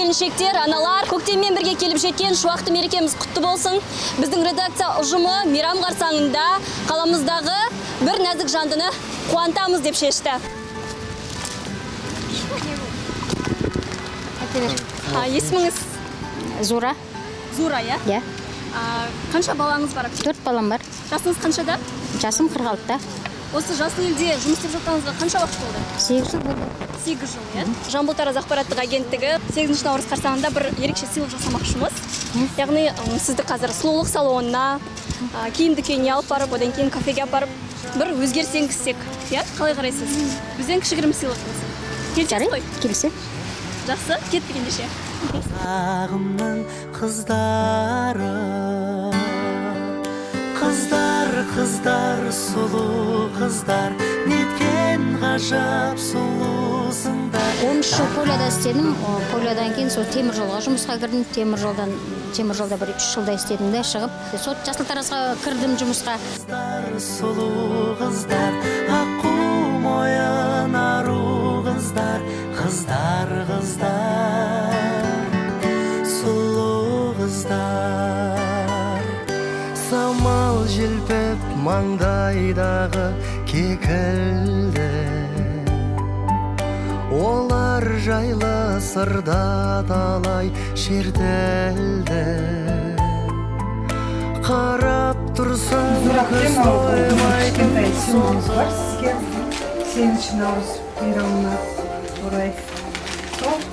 келіншектер, аналар, көктеммен бірге келіп жеткен шуақты мерекеміз құтты болсын. Біздің редакция ұжымы мейрам қарсаңында қаламыздағы бір нәзік жандыны қуантамыз деп шешті. Есіміңіз? Зура. Зура, иә? Иә. Қанша балаңыз бар? 4 балам бар. Жасыңыз қаншада? Жасым 46-та. Осы жасыл елде жұмыс істеп жатқаныңызға қанша уақыт болды? 8 жыл болды. 8 жыл, иә? Жамбыл Тараз ақпараттық агенттігі 8 наурыз қарсаңында бір ерекше сыйлық жасамақшымыз. Яғни сізді қазір сұлулық салонына, киім дүкеніне алып барып, одан кейін кафеге апарып, бір өзгеріс енгізсек, иә? Қалай қарайсыз? Бізден кішігірім сыйлығымыз. Келісесіз ғой? Келісем. Жақсы, кеттік ендеше. Сағымның қыздары, қыздар, сұлу қыздар, неткен ғажап сұлусыңдар. 13 жыл поляда істедім. Полядан кейін сол темір жолға жұмысқа кірдім. Темір жолда бір 3 жылда істедім де шығып, сол Жасыл Таразға кірдім жұмысқа. Сұлу қыздар, аққу мойын ару қыздар, сұлу қыздар. Самал желпіп маңдайдағы кекілді, олар жайлы сырда талай шертілді. Қарап тұрсаң көз тоймайтын сыйлығымыз бар сізге. 8 наурыз мейрамына орай.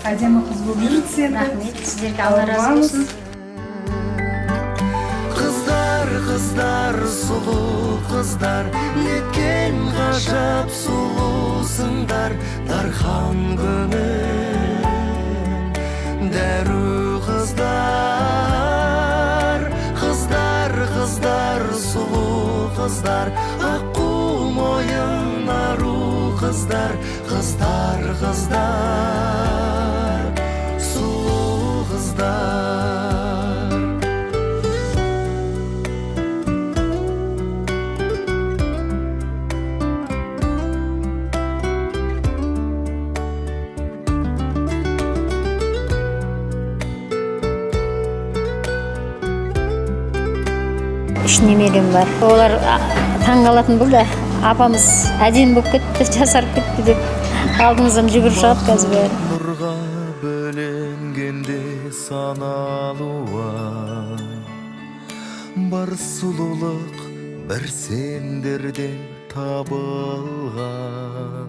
Әдемі қыз болып жүрсіз енді. Рахмет, сіздерге Алла разы болсын. Қыздар, сұлу қыздар, неткен ғажап сұлусыңдар. Дархан көңіл, дәру қыздар, сұлу қыздар, аққу мойын ару қыздар, сұлу қыздар. Үш немерем бар. Олар таңғалатын болды. Апамыз әдемі болып кетті, жасарып кетті деп алдымыздан жүгіріп шығады қазір. Нұрға бөленгенде саналуа, бар сұлулық бір сендерден табылған.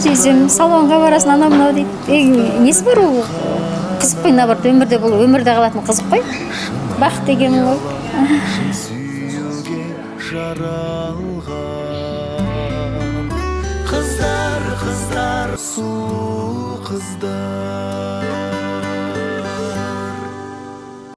Сөйтсем, салонға барасын анау мынау дейді. Несі бар ол? Қызық қой, наоборот, өмірде бұл өмірде қалатын қызық қой. Бақыт деген ғой. Сүйуге жаралған қыздар, сұлу қыздар.